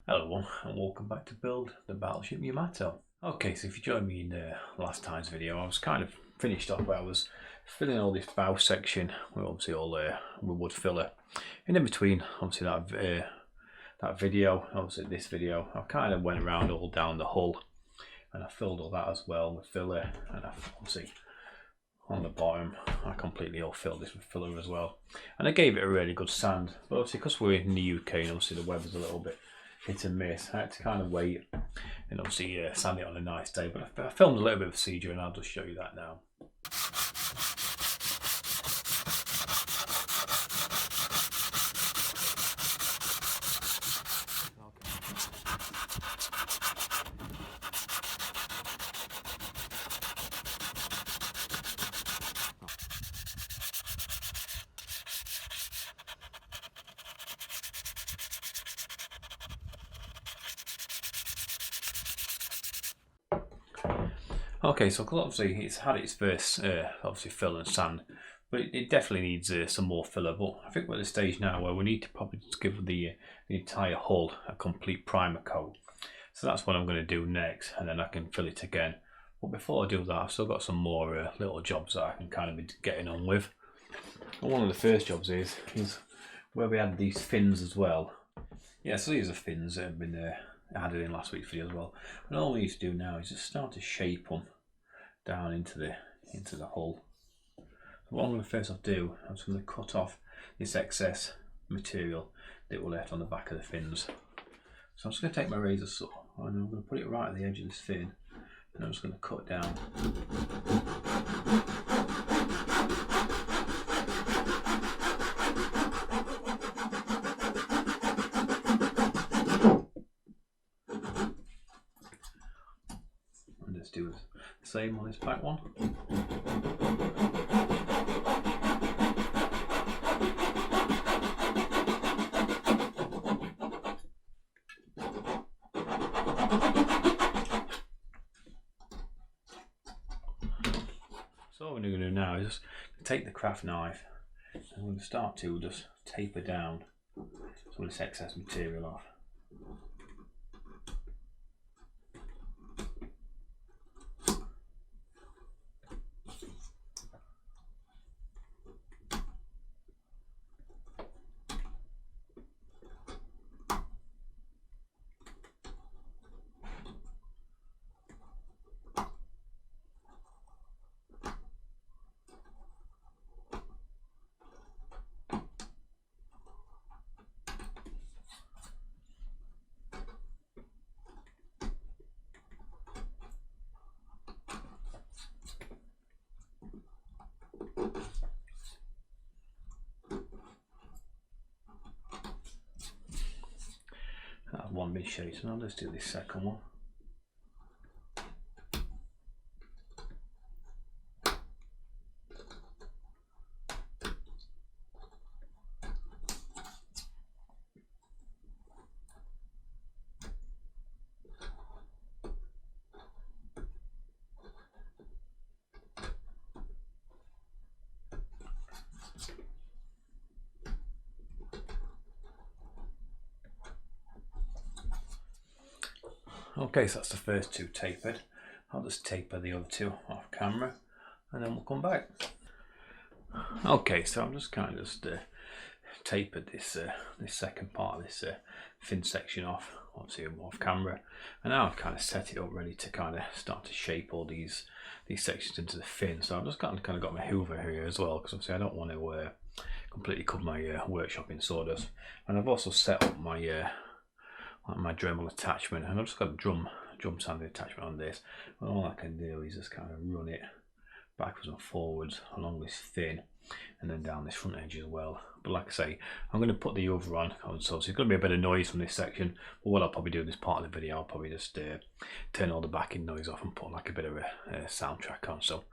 Hello everyone and welcome back to build the Battleship YAMATO. Okay, so if you joined me in last time's video, I was kind of finished off where I was filling all this bow section with obviously all with wood filler. And in between obviously that video, obviously this video, I kind of went around all down the hull and I filled all that as well with filler, and I obviously on the bottom I completely all filled this with filler as well. And I gave it a really good sand, but obviously because we're in the UK and obviously the weather's a little bit hit and miss, I had to kind of wait and obviously sand it on a nice day. But I filmed a little bit of procedure and I'll just show you that now. Okay, so obviously it's had its first obviously fill and sand, but it definitely needs some more filler. But I think we're at the stage now where we need to probably just give the entire hull a complete primer coat. So that's what I'm going to do next, and then I can fill it again. But before I do that, I've still got some more little jobs that I can kind of be getting on with. And one of the first jobs is where we had these fins as well. Yeah, so these are fins that have been added in last week's video as well. And all we need to do now is just start to shape them down into the hull. So what I'm going to first off do, I'm just going to cut off this excess material that were left on the back of the fins. So I'm just going to take my razor saw and I'm going to put it right at the edge of this fin, and I'm just going to cut down. And let's do the same on this back one. So what we're going to do now is just take the craft knife and I'm going to start to just taper down some of this excess material off. That's one big shade, so now let's do this second one. Okay, so that's the first two tapered. I'll just taper the other two off camera and then we'll come back. Okay, so I'm just kind of tapered this this second part of this fin section off, obviously off camera, and now I've kind of set it up ready to kind of start to shape all these sections into the fin. So I've just kind of got my hoover here as well, because obviously I don't want to completely cover my workshop in sawdust. And I've also set up my my Dremel attachment, and I've just got a drum sanding attachment on this, and all I can do is just kind of run it backwards and forwards along this fin and then down this front edge as well. But like I say, I'm going to put the over on, so it's going to be a bit of noise from this section, but what I'll probably do in this part of the video, I'll probably just turn all the backing noise off and put like a bit of a soundtrack on. So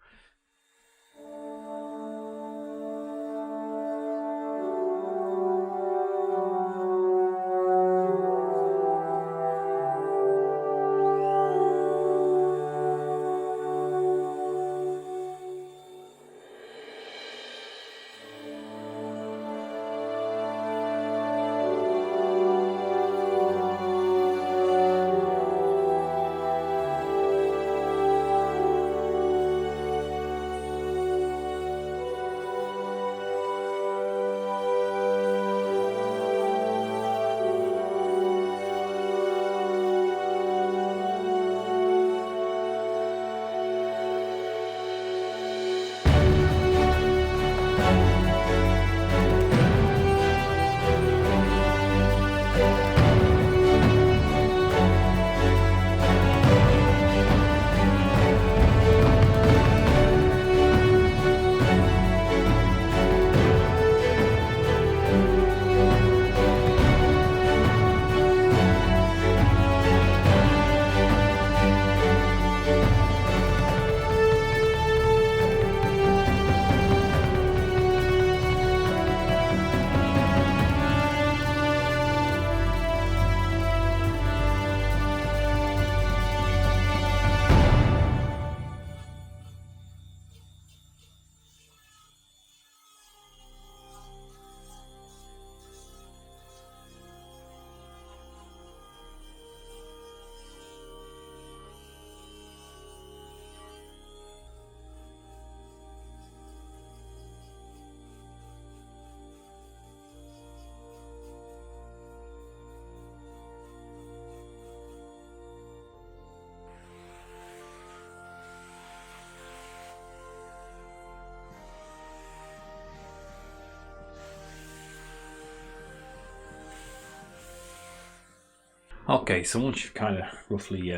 Okay, so once you've kind of roughly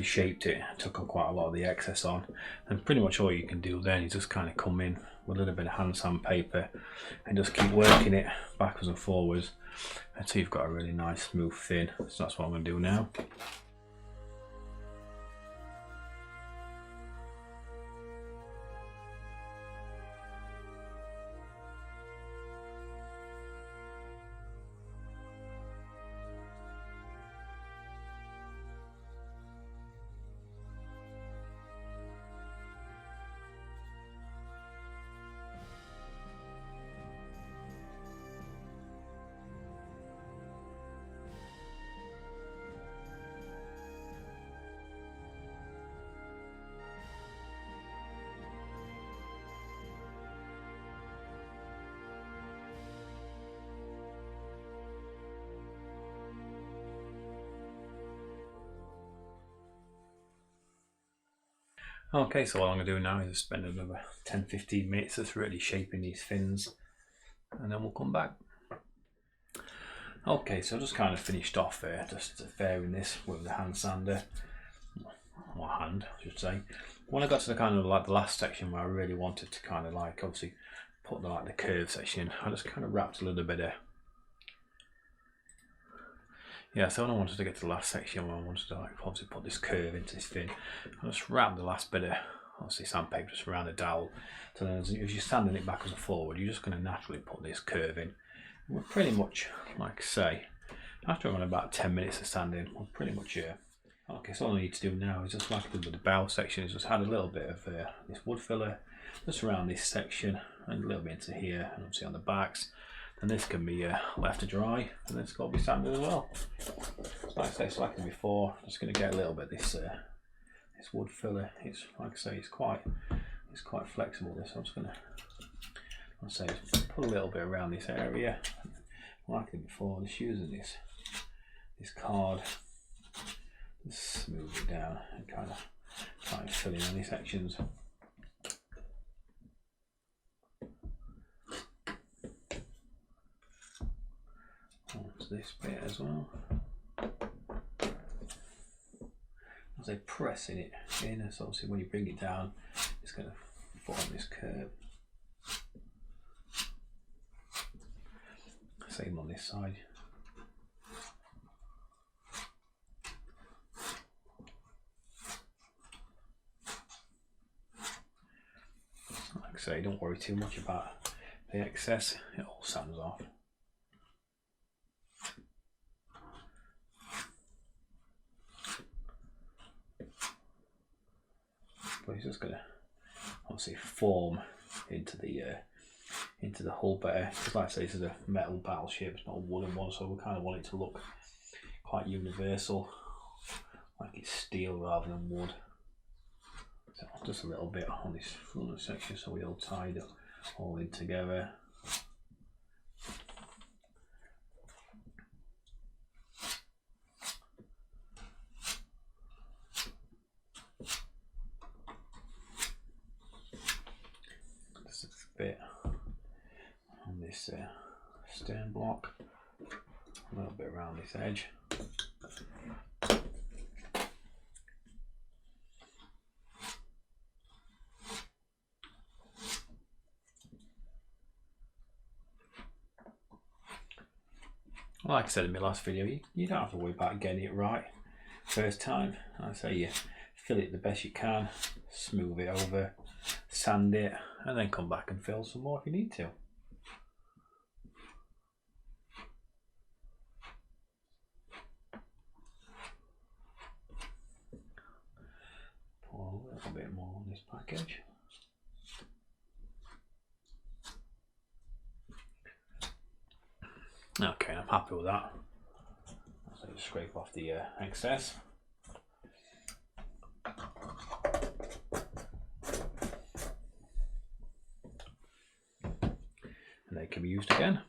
shaped it, took up quite a lot of the excess on, and pretty much all you can do then is just kind of come in with a little bit of hand sandpaper and just keep working it backwards and forwards until you've got a really nice smooth fin. So that's what I'm going to do now. Okay, so what I'm going to do now is spend another 10-15 minutes just really shaping these fins, and then we'll come back. Okay, so I just kind of finished off there, just fairing this with the hand sander, or hand I should say. When I got to the kind of like the last section where I really wanted to kind of like obviously put the curve section, I just kind of wrapped a little bit of, yeah, so when I wanted to get to the last section where I wanted to like obviously put this curve into this fin, I just wrapped the last bit of obviously sandpaper just around the dowel. So then as you're sanding it backwards and forward, you're just going to naturally put this curve in. And we're pretty much, like I say, after around about 10 minutes of sanding, we're pretty much here. Okay, so all I need to do now is just like I did with the bow section, is just add a little bit of this wood filler just around this section and a little bit into here, and obviously on the backs. And this can be left to dry, and it's got to be sanded as well. So like I say, it's like before, I'm just going to get a little bit of this wood filler. It's like I say, it's quite flexible. This, I'm just going to, put a little bit around this area. Like I did before, just using this card, just smooth it down and kind of try and fill in any sections. This bit as well. As I pressing it in, so obviously when you bring it down, it's going to form this curve. Same on this side. Like I say, don't worry too much about the excess, it all sands off. But it's just going to obviously form into the hull better. Because like I say, this is a metal battleship, it's not a wooden one, so we kind of want it to look quite universal, like it's steel rather than wood. So just a little bit on this front section so we all tied it all in together. Bit on this stern block, a little bit around this edge. Like I said in my last video, you don't have to worry about getting it right first time. I say you fill it the best you can, smooth it over, sand it, and then come back and fill some more if you need to. Pour a little bit more on this package. Okay, I'm happy with that. So just scrape off the excess. And they can be used again.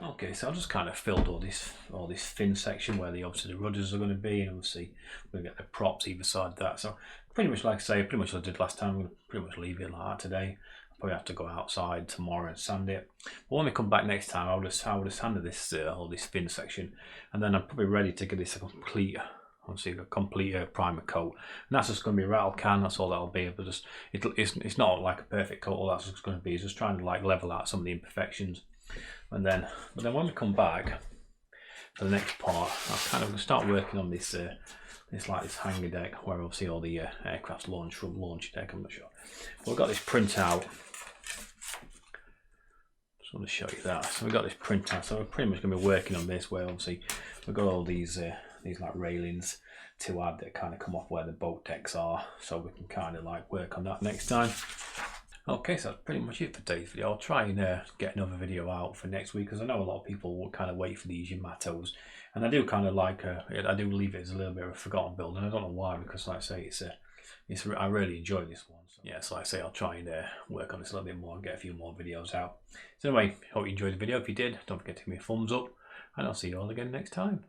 Okay, so I just kind of filled all this fin section where obviously the rudders are going to be, and obviously we're going to get the props either side of that. So pretty much like I say, pretty much what I did last time, I'm going to pretty much leave it like that today. probably have to go outside tomorrow and sand it. But when we come back next time, I would have sanded this whole this fin section, and then I'm probably ready to get this a complete primer coat, and that's just going to be rattle can. That's all that'll be. But just it's not like a perfect coat. All that's just going to be is just trying to like level out some of the imperfections, but then when we come back for the next part, I'm kind of going to start working on this. It's like this hangar deck where obviously all the aircraft's launch from launch deck. I'm not sure. But we've got this printout. Just want to show you that. So we've got this printout. So we're pretty much going to be working on this where obviously we've got all these like railings to add that kind of come off where the boat decks are. So we can kind of like work on that next time. Okay, so that's pretty much it for today's video. I'll try and get another video out for next week because I know a lot of people will kind of wait for these YAMATOs, and I do kind of like I do believe it as a little bit of a forgotten build, and I don't know why, because like I say I really enjoy this one. So yeah, so like I say, I'll try and work on this a little bit more and get a few more videos out. So anyway, hope you enjoyed the video. If you did, don't forget to give me a thumbs up, and I'll see you all again next time.